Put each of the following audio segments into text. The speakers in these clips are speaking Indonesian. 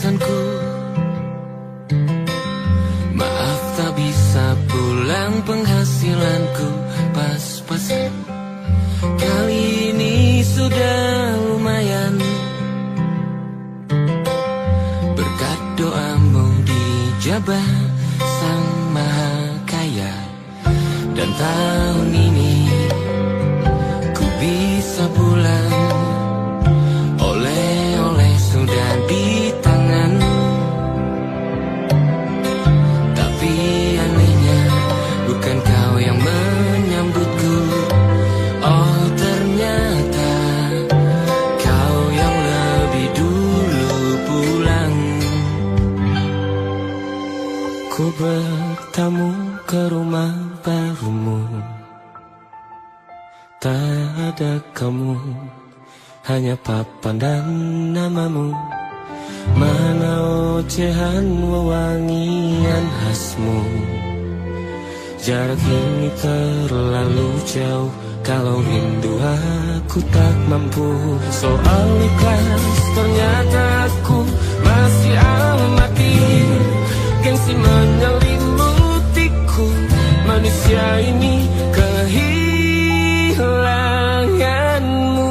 pesanku. Maaf tak bisa pulang, penghasilanku pas-pasan. Kali ini sudah lumayan, berkat doamu dijabah Sang Maha Kaya. Dan tahun ini ku bisa pulang, oleh-oleh sudah di tangan. Tapi anehnya bukan kau yang menyambutku. Oh ternyata kau yang lebih dulu pulang. Ku bertamu ke rumah barumu, tak ada kamu, hanya papan dan namamu. Mana ocehan wewangian khasmu. Jarak ini terlalu jauh, kalau rindu aku tak mampu. Soal ikhlas ternyata aku masih amati. Gengsi menyelimutiku, manusia ini kehilanganmu.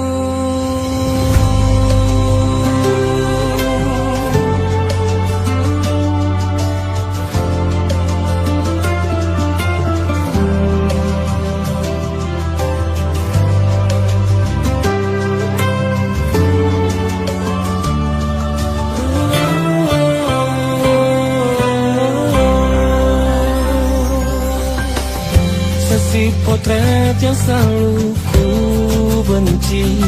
Si potret yang selalu ku benci,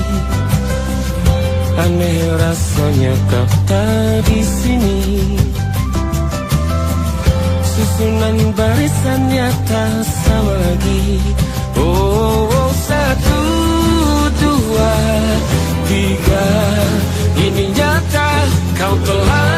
aneh rasanya kau tak di sini. Susunan barisannya tak sama lagi. Oh, oh, 1, 2, 3, ini nyata kau telah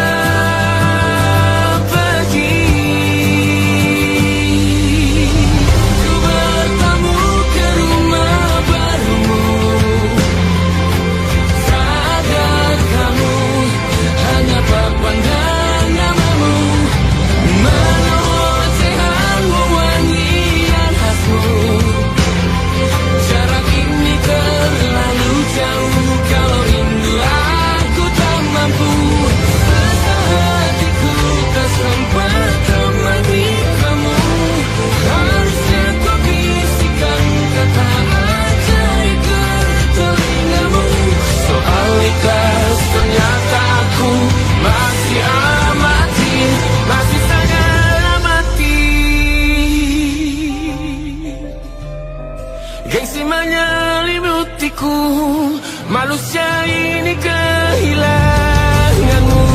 manusia ini kehilanganmu.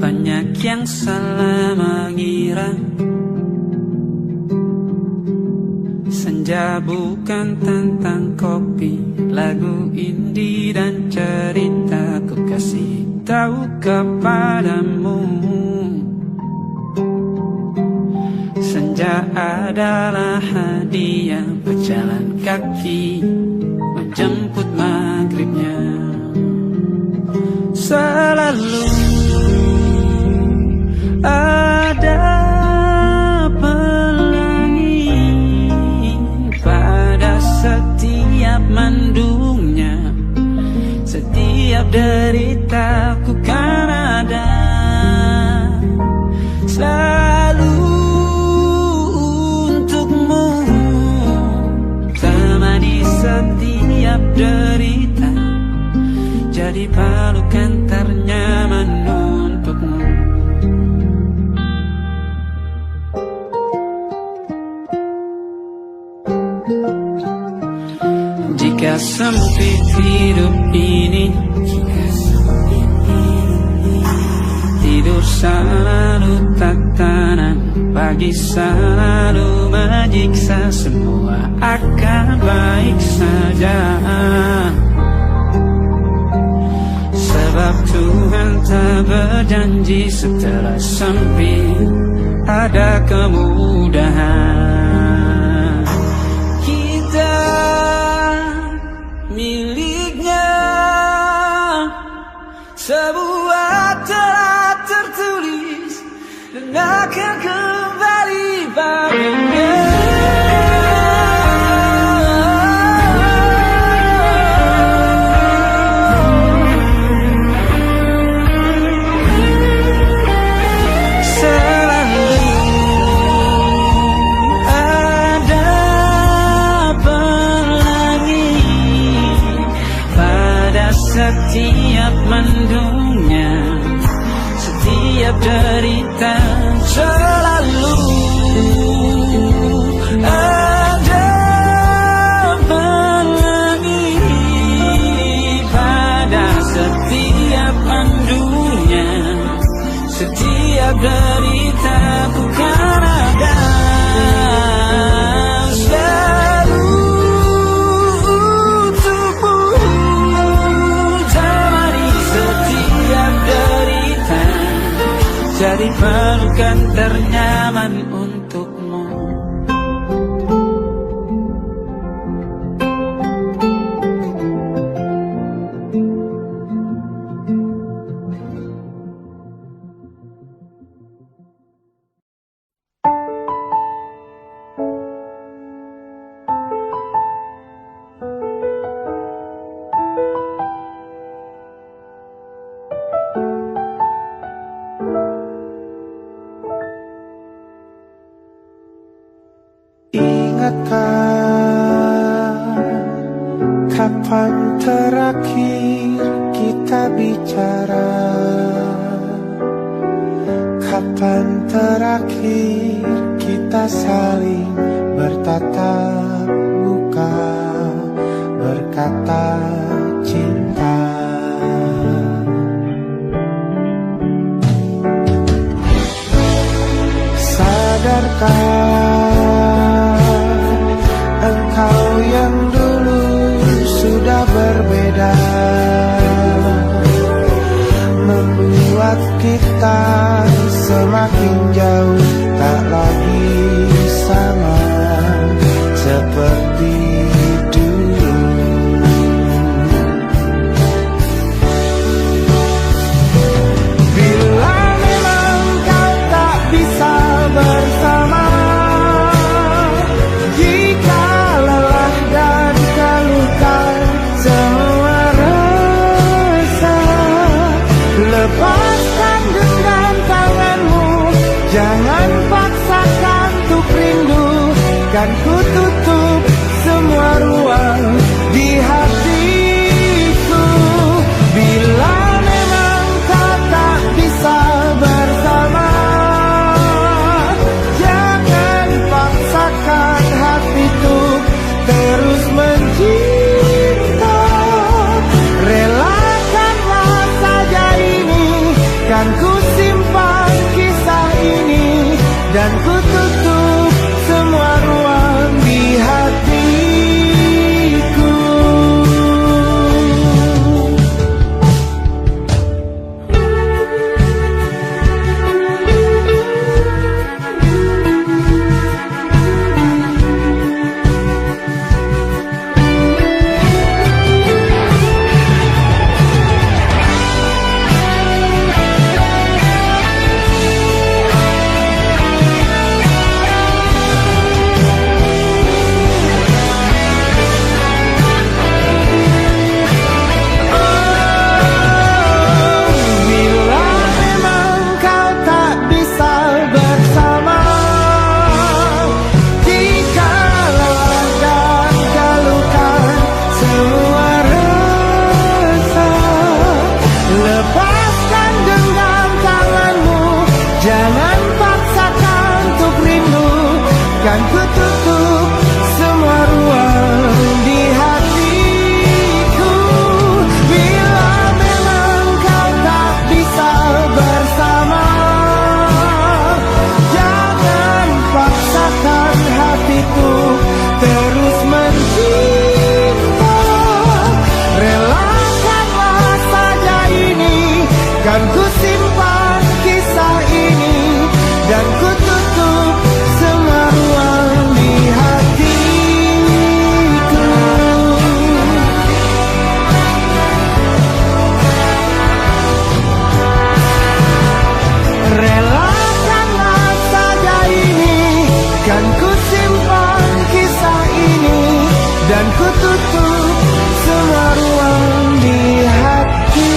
Banyak yang salah mengira senja bukan tentang kopi, lagu indie dan cerita. Ku kasih tahu kepadamu, senja adalah hadiah berjalan kaki menjemput maghribnya. Selalu ada pelangi pada setiap mendungnya. Setiap deritaku kan ada selalu untukmu. derita, jadi pelukan ternyaman untukmu. Jika sempit hidup ini, tidur selalu tatanan, pagi selalu menyiksa, semua akan baik saja. Sebab Tuhan tak berjanji setelah sempit ada kemudahan. Kita miliknya, sebuah telah tertulis dan akan kembali padanya. Setiap mendungnya, setiap derita, selalu ada pelangi. Pada setiap mendungnya, setiap derita, ku kan ada. Jadi pelukan ternyaman untukmu. Kapan terakhir kita bicara? Kapan terakhir kita saling bertatap muka, berkata cinta? Sadarkah engkau yang dulu sudah berbeda, membuat kita semakin jauh, tak lagi sama seperti dulu. Bila memang kau tak bisa bersama, jika lelah dan terluka semua rasa, lepaskan genggam tanganmu, jangan paksakan untuk rindu, kan ku tutup semua ruang di hatiku. Bila memang kau tak bisa bersama, jangan paksakan hatiku terus mencinta. Relakanlah saja ini, kan ku simpan kisah ini, dan ku tutup semua ruang di hatiku. kan ku tutup semua ruang di hatiku. Bila memang kau tak bisa bersama, jangan paksakan hatiku terus mencinta. Relakanlah saja ini, kan ku simpan kisah ini, dan ku tutup semua ruang di hatiku. Relakanlah saja ini, kan ku simpan kisah ini, dan ku tutup semua ruang di hatiku.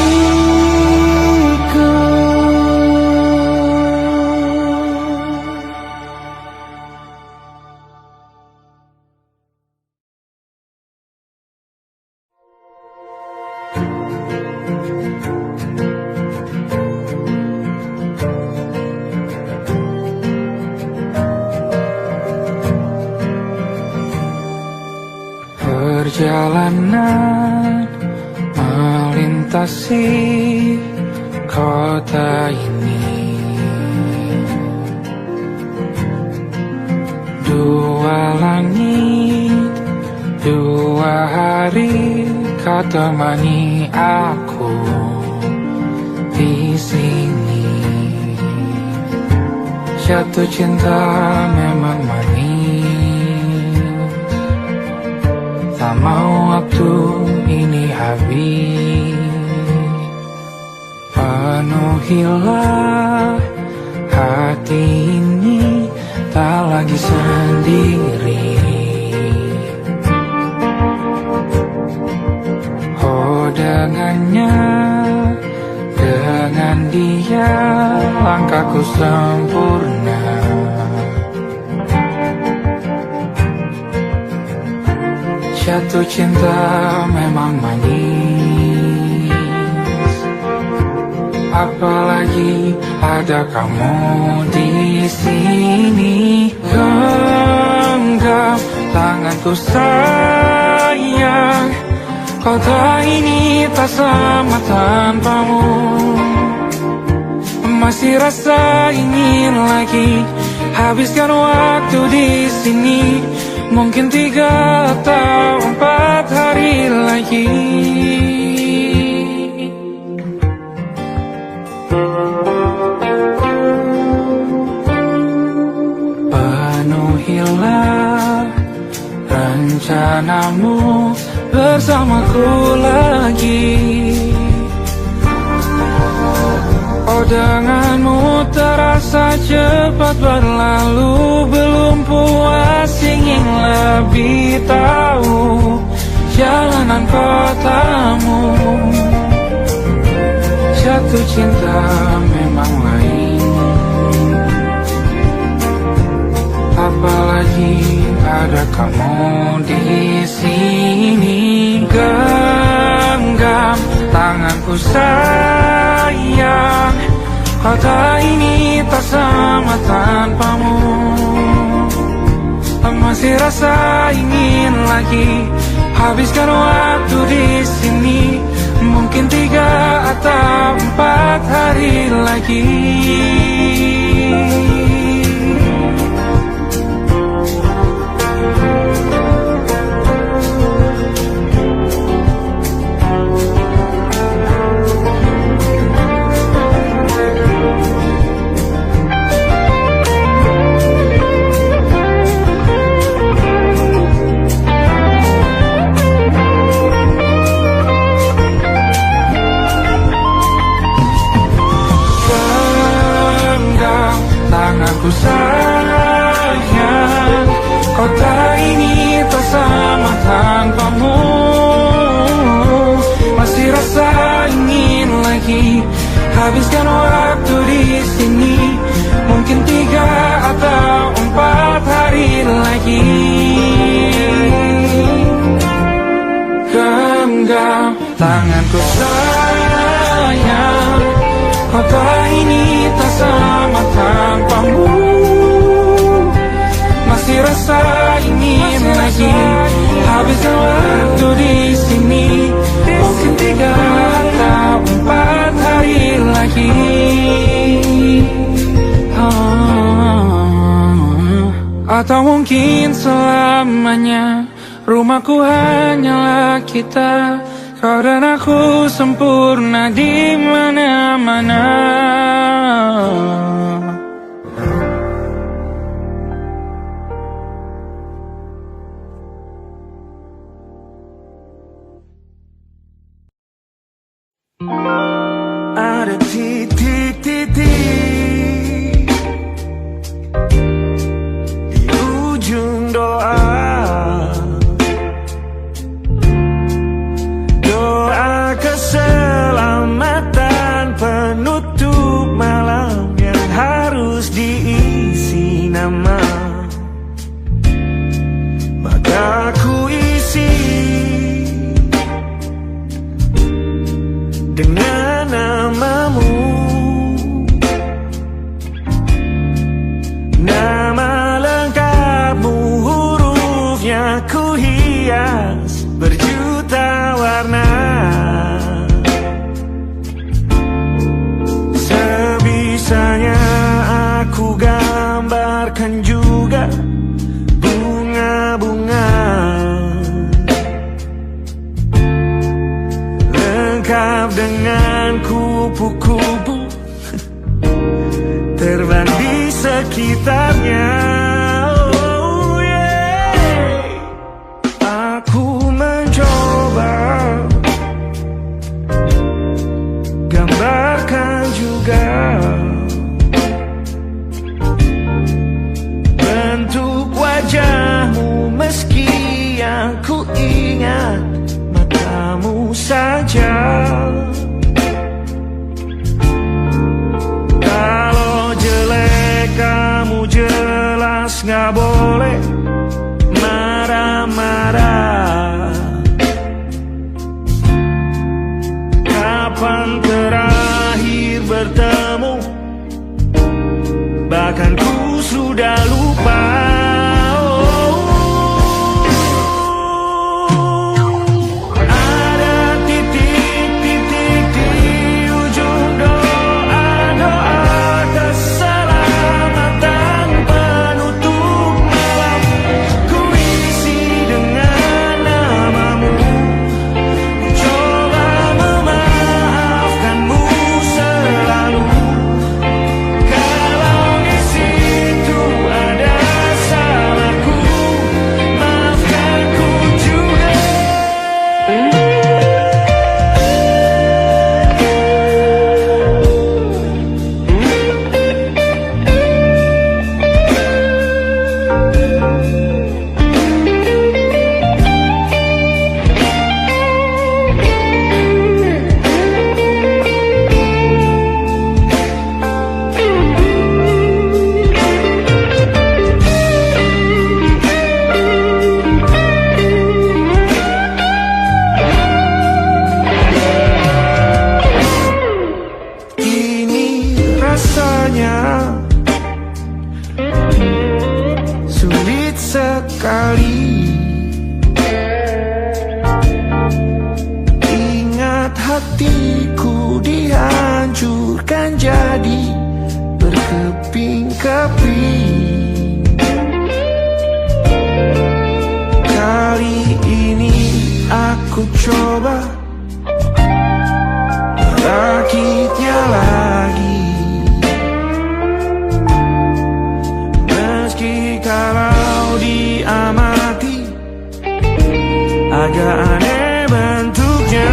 Perjalanan melintasi kota ini, dua langit, dua hari kau temani aku di sini. Jatuh cinta memang manis, tak mau waktu ini habis. Penuhilah hati ini, tak lagi sendiri. Oh dengannya, dengan dia langkahku sempurna. Jatuh cinta memang manis, apalagi ada kamu di sini. Genggam tanganku sayang, kota ini tak sama tanpamu. Masih rasa ingin lagi habiskan waktu di sini. Mungkin 3 atau 4 hari lagi. Penuhilah rencanamu bersamaku lagi. Oh denganmu terasa cepat berlalu, belum puas ingin lebih tahu jalanan kotamu. Jatuh cinta memang lain, apalagi ada kamu di sini. Genggam tanganku sayang, kota ini tak sama tanpamu. Masih rasa ingin lagi habiskan waktu di sini. Mungkin 3 atau 4 hari lagi. Tanganku sayang, kota ini tak sama tanpamu. Masih rasa ingin lagi habiskan waktu di sini. Mungkin 3 atau 4 hari lagi. Genggam tanganku sayang, kota ini tak sama tanpamu. Masih Atau mungkin selamanya rumahku hanyalah kita, kau dan aku sempurna di mana-mana. Ada titik-titik di ujung doa, doa keselamatan penutup malam yang harus diisi nama. Maka ku isi dengan namamu, nama lengkapmu, hurufnya ku hias berjuta warna. Sebisanya aku gambarkan juga bunga-bunga lengkap dengan kupu-kupu terbang di sekitarnya. Oh yeah. Aku mencoba gambarkan juga bentuk wajahmu, meski yang ku ingat matamu saja. Kalau jelek kamu jelas gak boleh marah-marah. Kapan terakhir bertemu, bahkan ku sudah lupa. Sulit sekali ingat hatiku dihancurkan jadi berkeping-keping. Kali ini aku coba merakitnya lagi. Meski kalau diamati agak aneh bentuknya.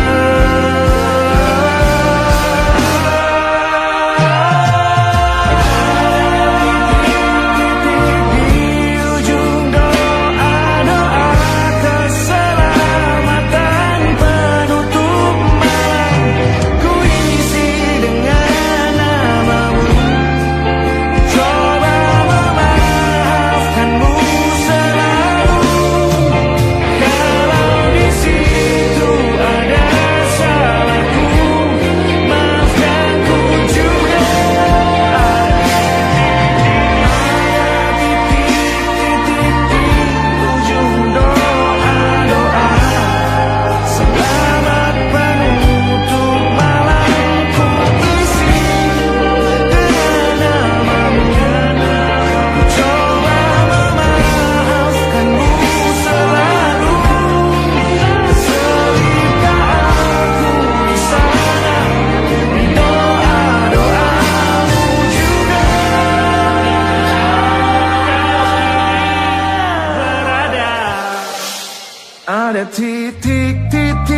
See pada titik-titik.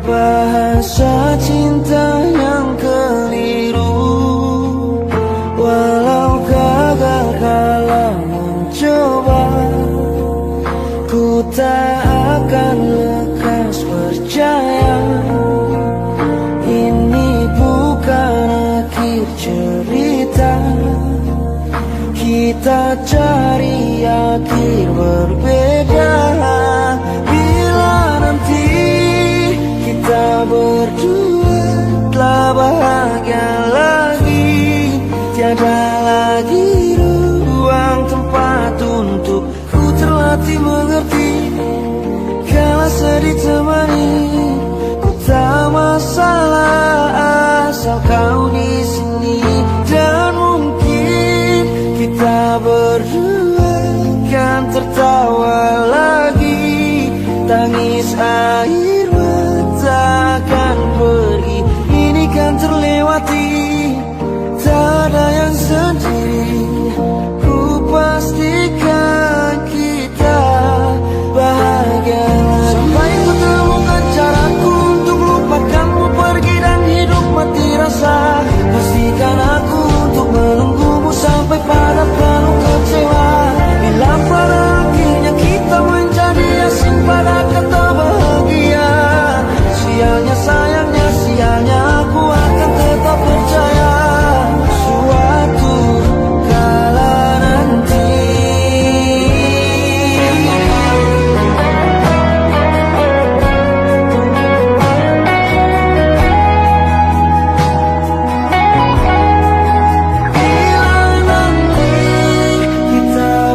Bahasa cinta yang keliru kita cari akhir berbeda. Bila nanti kita berdua telah bahagia lagi, tiada lagi ruang tempat untuk ku terlatih mengerti. Kala sedih temani, ku tak masalah asal kau di sini. Dan mungkin kita berdua kan tertawa lagi, tangis air mata akan pergi, ini kan terlewati. Tak ada yang sendiri, ku pastikan kita bahagia lagi. Sampai ku temukan caraku untuk lupakanmu pergi dan hidup mati rasa. Pastikan aku untuk menunggumu sampai pada penuh kecewa. Bila pada akhirnya kita menjadi asing pada kata bahagia, sialnya sayangnya sialnya aku akan tetap percaya suatu kala nanti.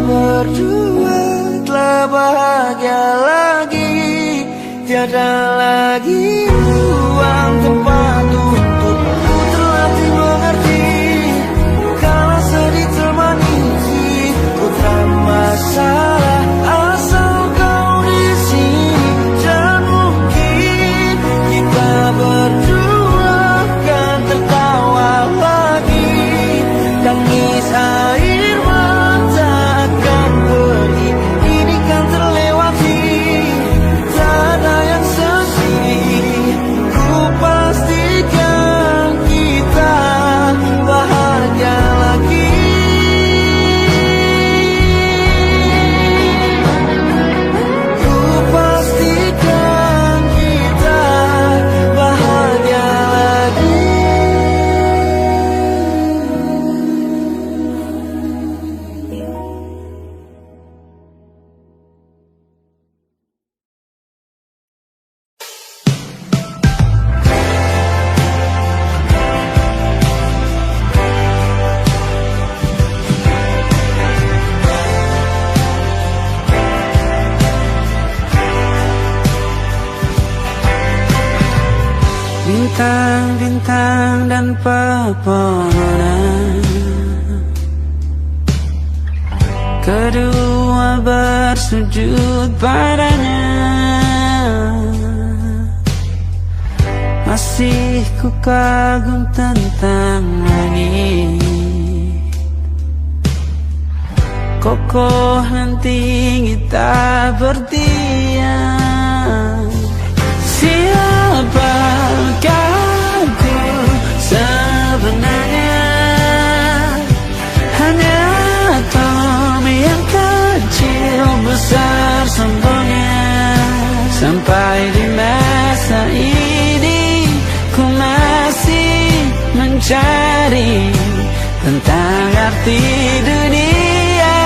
Berdua telah bahagia lagi, tiada lagi ruang tempat untuk ku terlatih mengerti. Kala sedih temani, ku tak masalah asal kau di sini. Dan mungkin kita berdua kan tertawa lagi, tangis air mata akan pergi, ini kan terlewati. Tak ada yang sendiri, ku pastikan kita bahagia lagi. Ku pastikan kita bahagia lagi. Bintang-bintang dan pepohonan, kedua bersujud padanya. Masih ku kagum tentang langit, kokoh dan tinggi tak berdiam. Siapakah aku sebenarnya? Hanya atom yang kecil besar sombongnya. Sampai di masa ini ku masih mencari tentang arti dunia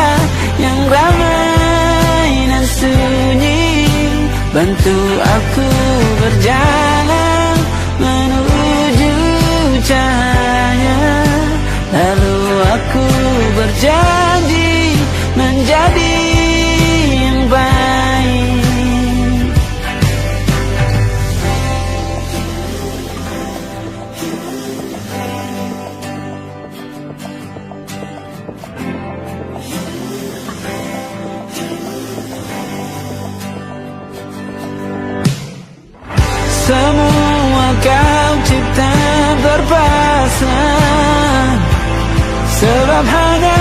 yang ramai dan sunyi. Bantu aku berjalan menuju cahaya, lalu aku berjanji menjadi yang baik. Semua kau cipta berpasang, sebab hanya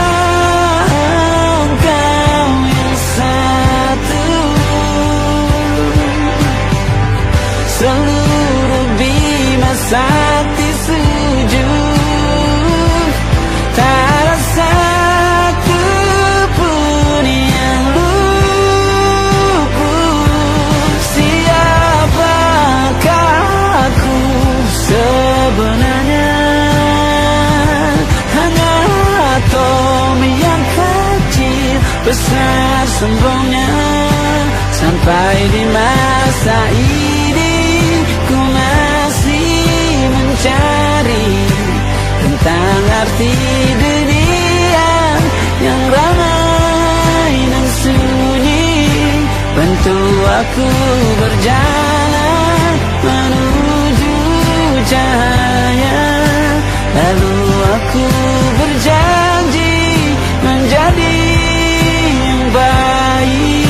engkau yang satu. Seluruh bima sakti sujud, tak ada satu pun yang luput. Siapakah aku sebenarnya? Hanya atom yang besar sombongnya. Sampai di masa ini ku masih mencari tentang arti dunia yang ramai dan sunyi. Bantu aku berjalan menuju cahaya, lalu aku berjanji menjadi yang baik.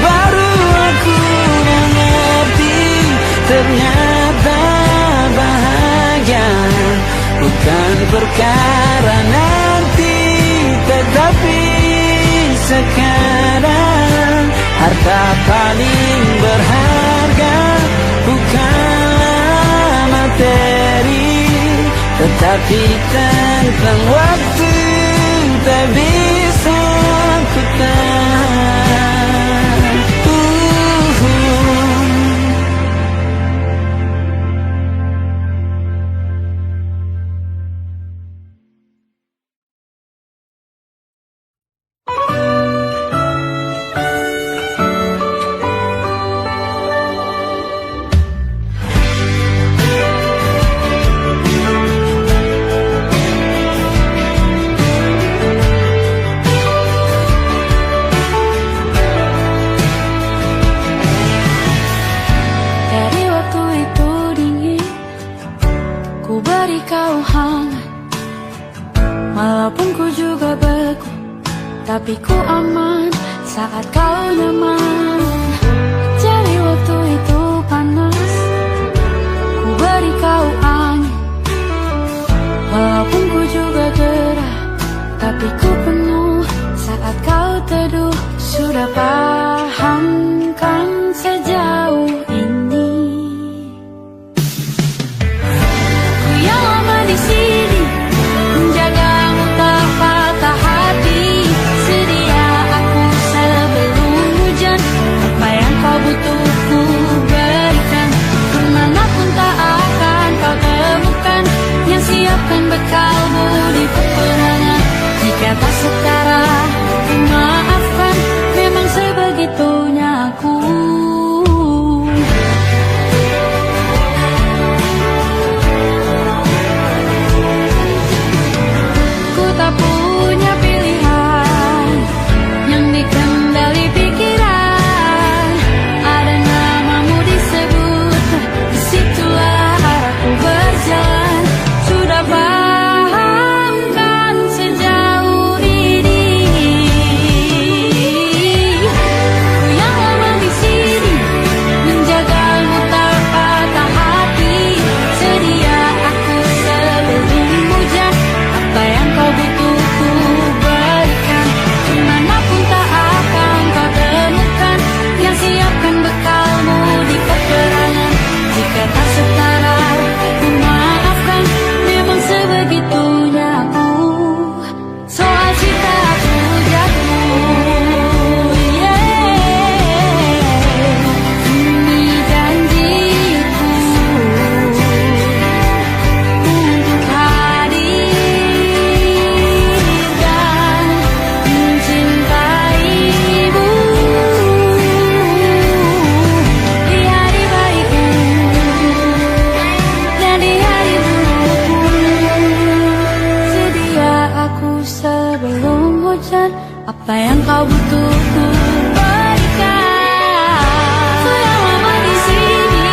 Baru aku mengerti, ternyata bahagia bukan perkara nanti, tetapi sekarang. Harta paling berharga bukanlah materi, tetapi tentang waktu tak bisa ku tahan. Tapi ku aman saat kau nyaman. Jadi waktu itu panas, ku beri kau angin. Walaupun ku juga gerah, tapi ku penuh saat kau teduh. Sudah paham kan sejauh ini? Ku yang lama di sini menjagamu tak patah hati. Butuh ku berikan, kemanapun tak akan kau temukan yang siapkan bekalmu di peperangan. Jika tak setara, ku maafkan, memang sebegitunya aku. Ku tak punya pilihan yang dikendali pikiran. Apa yang kau butuh ku berikan. Ku yang lama di sini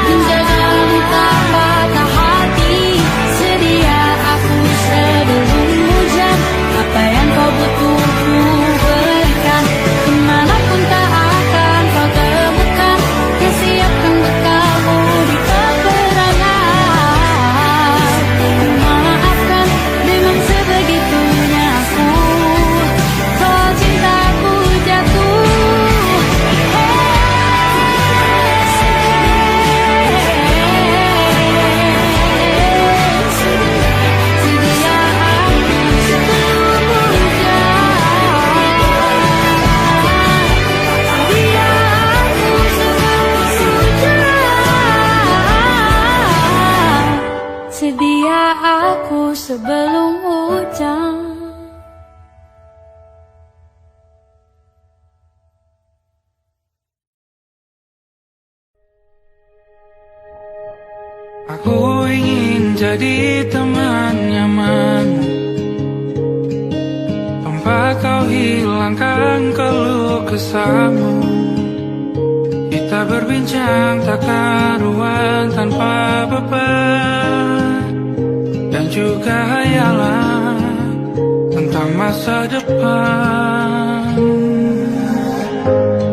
menjagamu tak patah hati. Sedia aku sebelum hujan. Apa yang kau butuh ku berikan. Kemanapun tak akan kau temukan yang siapkan bekalmu di peperangan. Maafkan, memang sebegitunya aku. Cintaku sebelum hujan. Aku ingin jadi teman nyaman, tempat kau hilangkan keluh kesahmu. Kita berbincang tak karuan tanpa beban, dan juga hayalan tentang masa depan.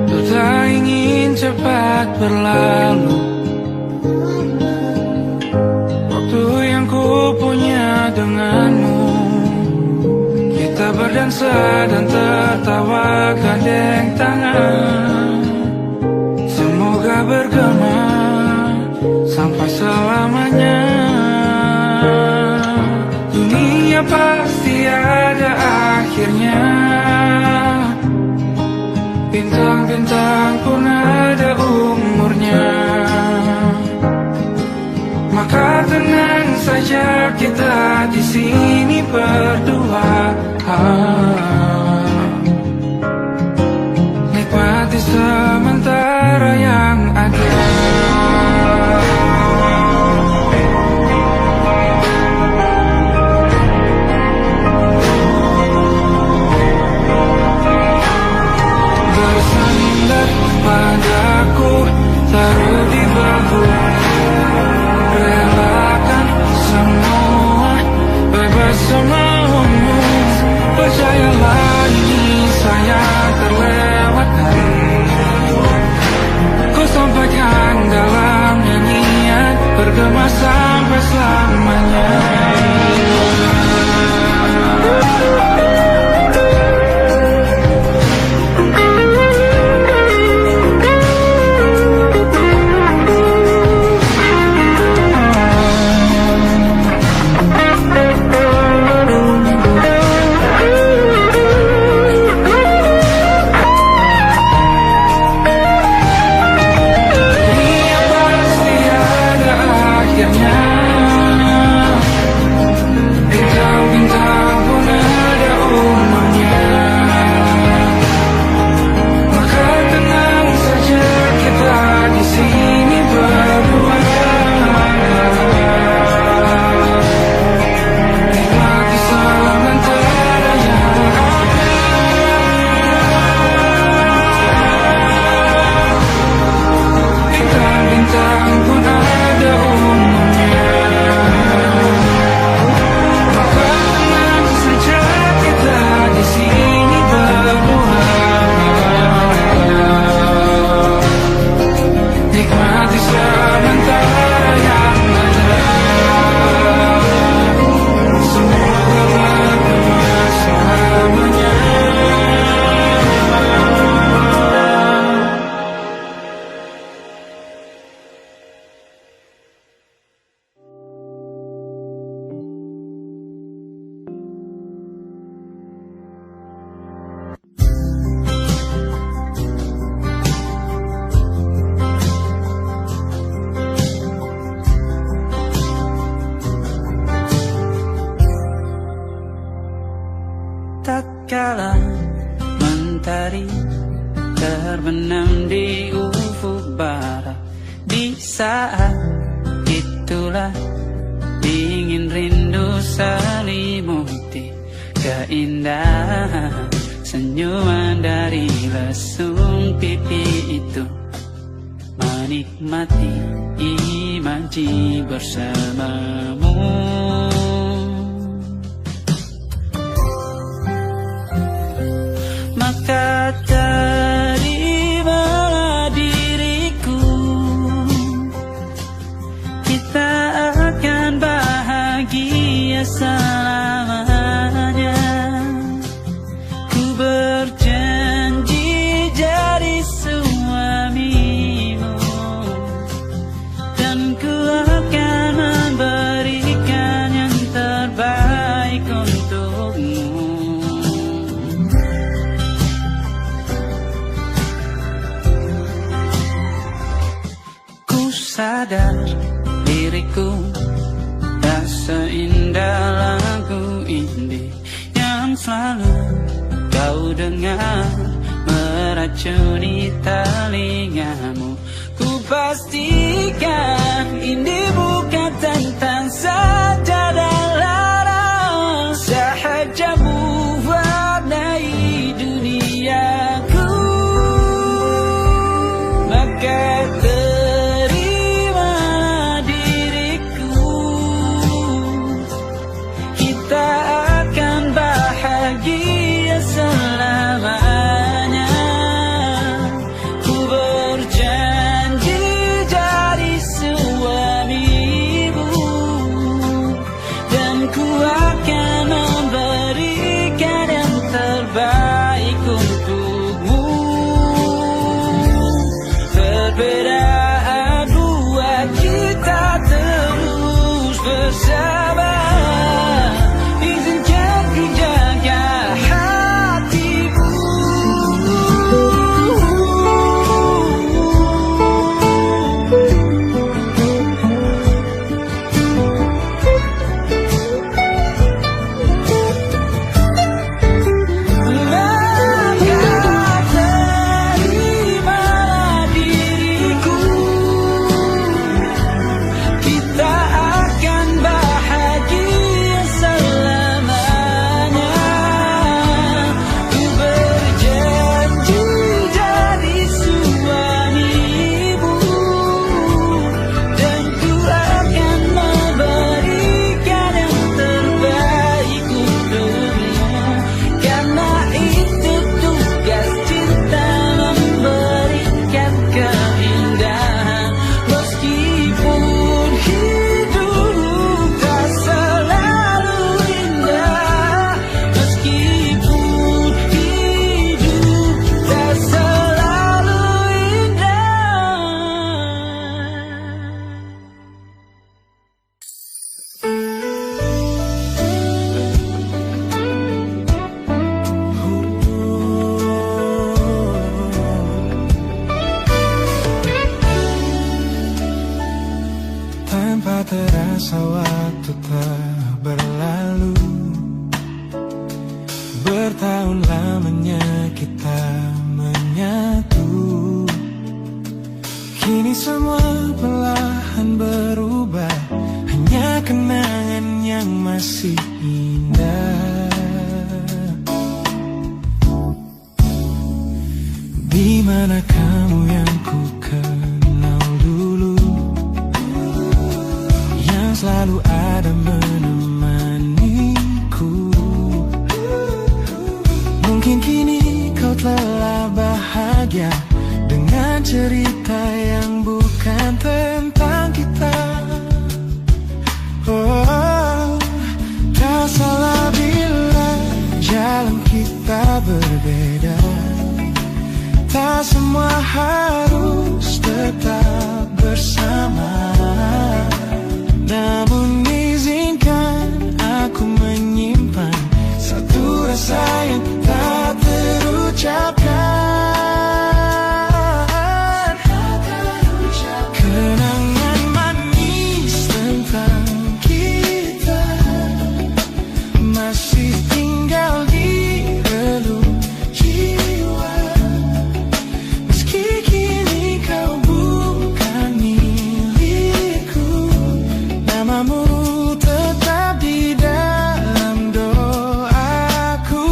Ku tak ingin cepat berlalu waktu yang ku punya denganmu. Kita berdansa dan tertawa gandeng tangan, semoga bergema sampai selamanya. Dunia pasti ada akhirnya, bintang-bintang pun ada umurnya. Maka tenang saja kita di sini berdua, nikmati sementara yang ada. Bersandar padaku, taruh di bahu, relakan semua, bebas semaumu. Percayalah ini saya terlewatkan, ku sampaikan dalam nyanyian, bergema sampai selamanya. Tatkala mentari terbenam di ufuk barat, di saat itulah dingin rindu selimuti keindahan senyuman dari lesung pipi itu. Menikmati imaji bersamamu, maka terimalah diriku, kita akan bahagia selamanya. Ku berjanji jadi suamimu, dan ku akan memberikan yang terbaik untukmu. Sadar diriku tak seindah dengar meracuni telingamu. Ku pastikan ini bukan tentang saja dan lara, sahaja mewarnai duniaku. Maka terima diriku, kita akan bahagia selamanya. Ku berjanji jadi suamimu, dan ku akan memberikan yang terbaik untukmu. Perbedaan buat kita terus bersama. Izinkan ku jaga hatimu. Maka terimalah diriku, kita akan bahagia selamanya. Ku berjanji jadi suamimu, dan ku akan memberikan yang terbaik untukmu. Karena itu tugas cinta, memberikan keindahan. Meskipun hidup tak selalu indah, meskipun hidup tak selalu indah. Tanpa terasa waktu telah berlalu, bertahun lamanya kita menyatu. Kini semua perlahan berubah, hanya kenangan yang masih indah. Di mana kamu yang ku kenal dulu, yang selalu ada menemaniku. Mungkin kini kau telah bahagia dengan cerita yang bukan tentang kita. Oh, tak salah bila jalan kita berbeda. Tak semua harus tetap bersama. Namun izinkan aku menyimpan satu rasa yang tak terucapkan. Kenangan manis tentang kita masih tinggal di relung jiwa. Meski kini kau bukan milikku, namamu tetap di dalam doaku.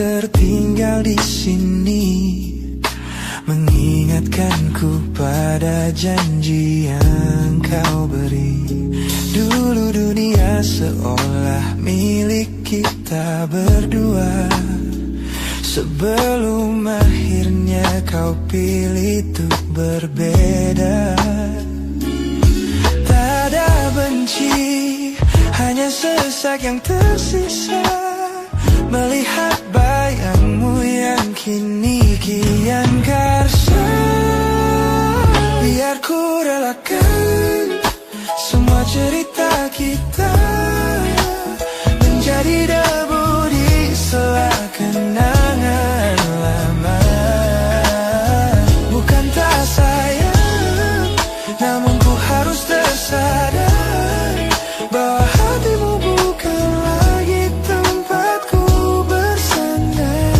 tertinggal di sini, mengingatkanku pada janji yang kau beri. Dulu dunia seolah milik kita berdua, sebelum akhirnya kau pilih untuk berbeda. Tak ada benci, hanya sesak yang tersisa, melihat bayangmu yang kini kian karsa. Biar ku relakan semua cerita kita menjadi debu di sela kenangan lama. Bukan tak sayang, namun ku harus tersadar bahwa hatimu bukan lagi tempatku bersandar.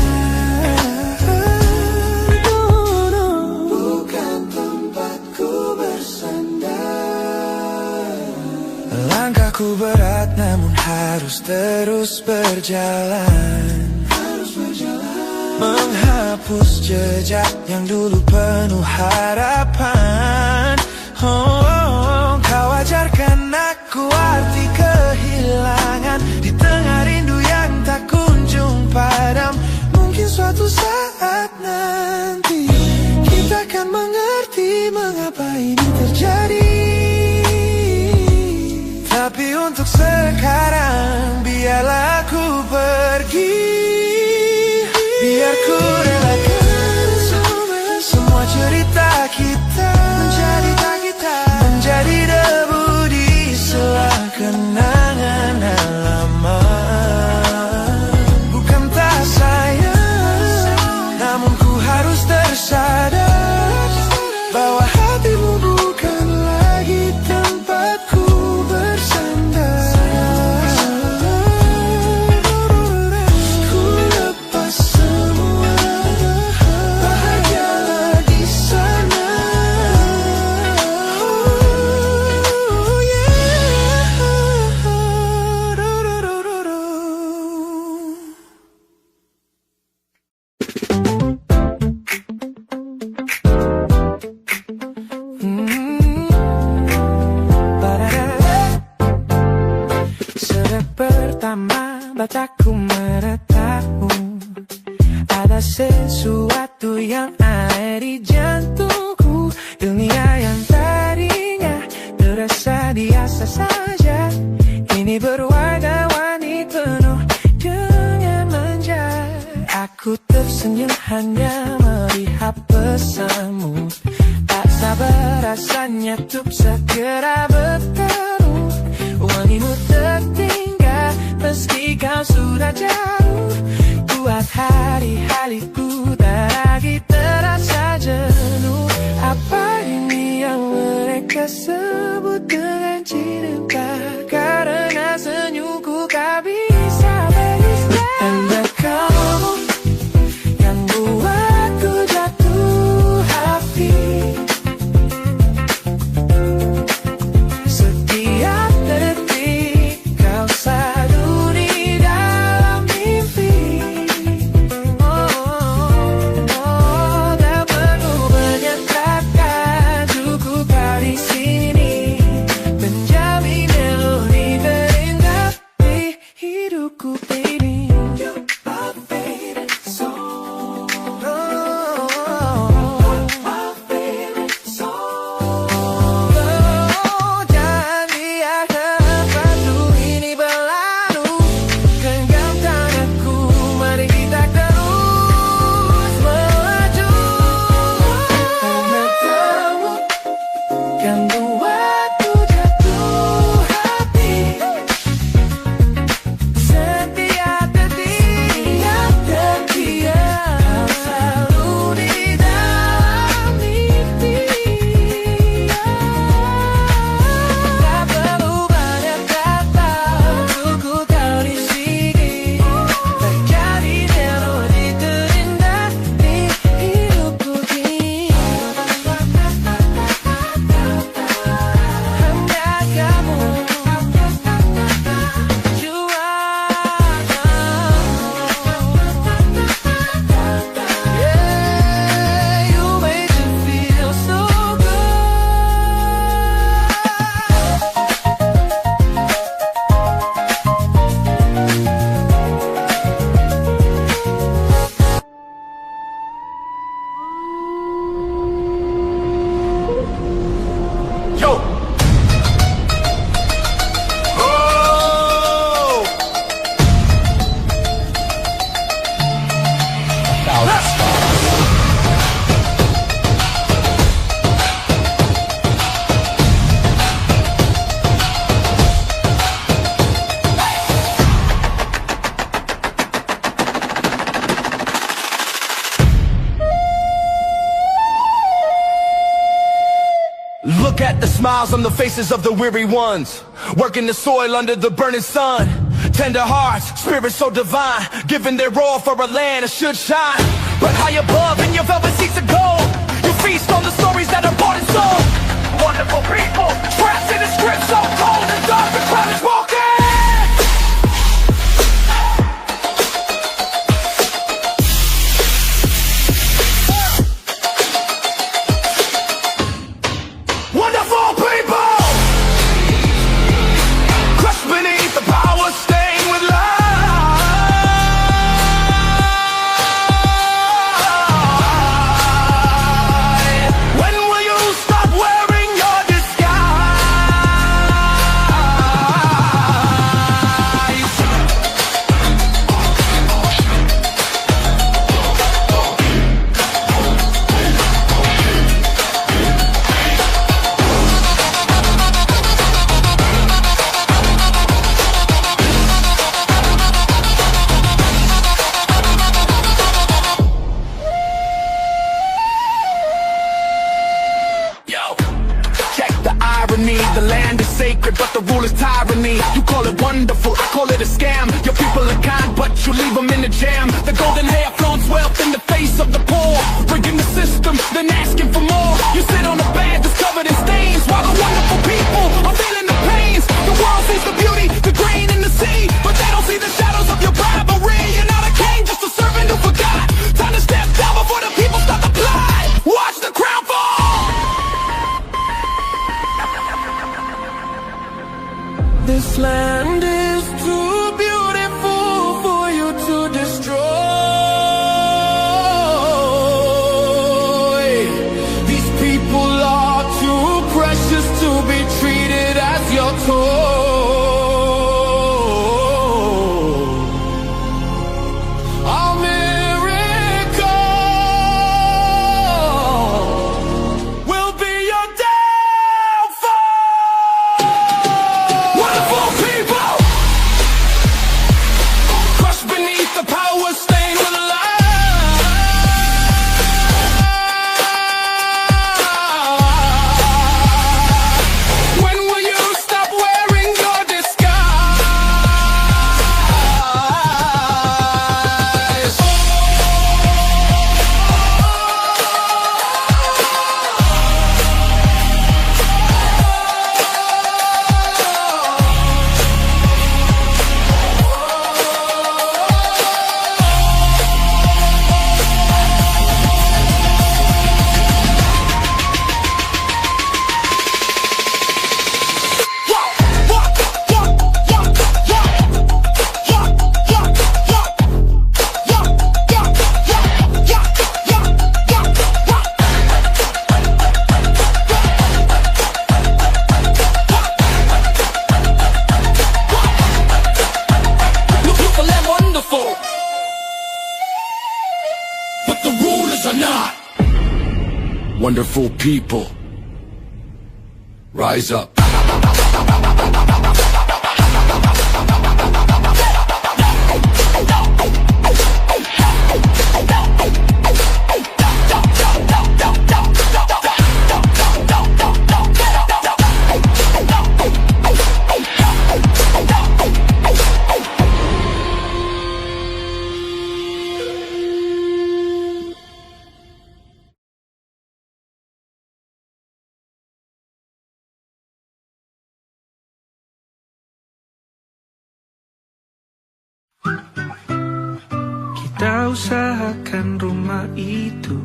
Bukan tempatku bersandar. Langkahku berat namun harus terus berjalan, menghapus jejak yang dulu penuh harapan. Kau ajarkan aku arti kehilangan di tengah rindu yang tak kunjung padam. Mungkin suatu saat nanti kita akan mengerti mengapa ini terjadi. Tapi untuk sekarang biarlah aku pergi. Biar ku relakan semua cerita kita menjadi debu di sela kenangan lama. Bukan tak sayang, namun ku harus tersadar bahwa hatimu bukan lagi tempatku bersandar. Ku lepas semua, bahagialah di sana. Oh yeah. Sejak pertama mataku menatapmu, ada sesuatu yang ada di jantungku. Dunia yang tadinya terasa biasa saja, ini berwarna-warni penuh dengan manja. Aku tersenyum hanya melihat pesanmu, tak sabar rasanya untuk segera bertemu. Wangimu tertinggal meski kau sudah jauh, buat hari-hariku tak lagi terasa jenuh. Apa ini yang mereka sebut dengan cinta? Karena senyumku tak bisa beristirahat. Anda kamu yang buatku jatuh hati. Setiap detik kau selalu di dalam mimpi. set the smiles on the faces of the weary ones, working the soil under the burning sun. Tender hearts, spirits so divine, giving their all for a land that should shine. But high above in your velvet seats of gold, you feast on the stories that are bought and sold. Wonderful people, trapped in a script so cold and dark, the crowd is walking. Wonderful people, crushed beneath the power, stained with light. When will you stop wearing your disguise? Check the irony, the land is sacred, but the rule is tyranny. You call it wonderful, I call it a scam. Your people are kind, but you leave them in the jam. The golden hair flaunts wealth in the face of the poor, breaking the system, then asking for more. You sit on a bed that's covered in stains, while the wonderful people are feeling the pains. The world sees the beauty, the grain in the sea, but they don't see the shadows of your bribery. You're not a king, just a servant who forgot. Time to step down before the people start to plot. Watch the crown fall. This land is too beautiful for you to destroy. These people are too precious to be treated as your toy. Our miracle will be your downfall. Wonderful people, crushed beneath the power, stained with light. When will you stop wearing your disguise? Beautiful and wonderful, but the rulers are not. Wonderful people, rise up. Kita usahakan rumah itu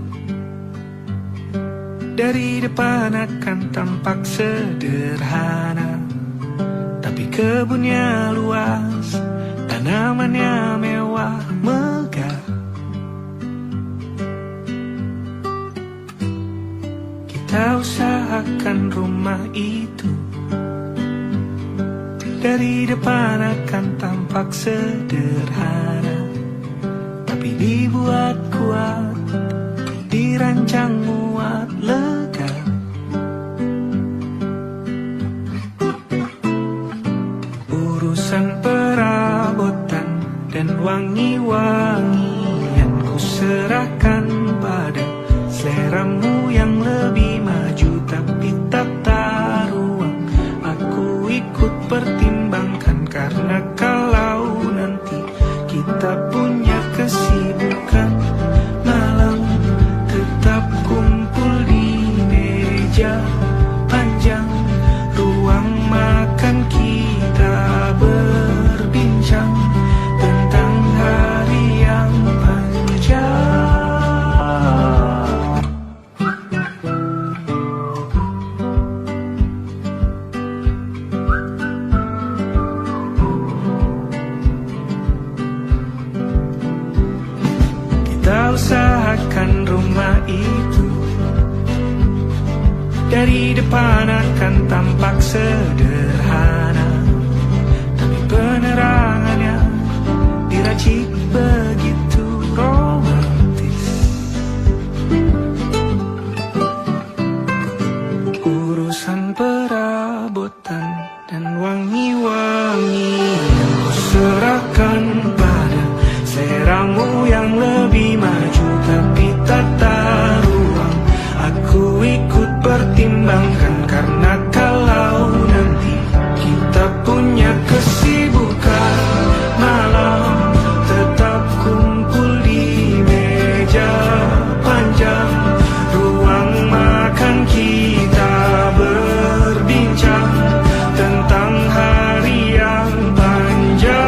dari depan akan tampak sederhana, tapi kebunnya luas, tanamannya mewah megah. Kita usahakan rumah itu dari depan akan tampak sederhana, tapi dibuat kuat, dirancang muat lega. Urusan perabotan dan wangi-wangian ku serahkan pada seleramu yang lebih maju, tapi tetap Dari depan akan tampak sederhana, tapi penerangannya diracik begitu romantis. Urusan perabotan dan wangi-wangi yang kuserahkan pada seleramu yang lebih maju, tapi tata ruang aku ikut pertimbangkan. Karena kalau nanti kita punya kesibukan malam, tetap kumpul di meja panjang ruang makan, kita berbincang tentang hari yang panjang.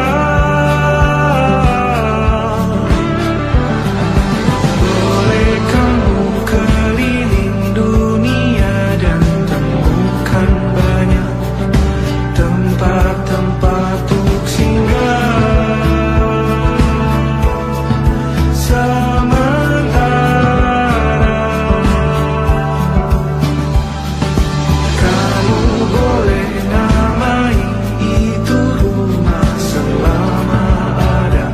Boleh kamu keliling dunia dan temukan banyak tempat-tempat untuk singgah. Sementara kamu boleh namai itu rumah selama ada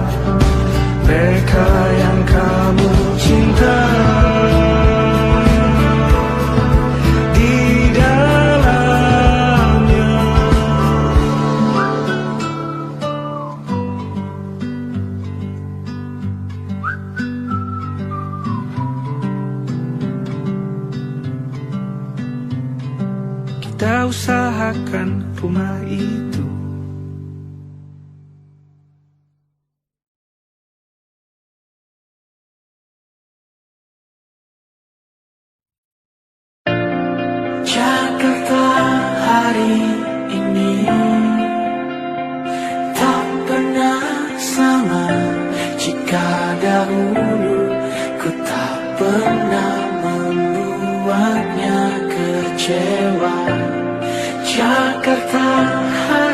mereka yang kamu cinta di dalamnya. Kita usahakan rumah itu. Jakarta hari ini tak pernah sama. Jika dahulu ku tak pernah membuatnya kecewa. Jakarta hari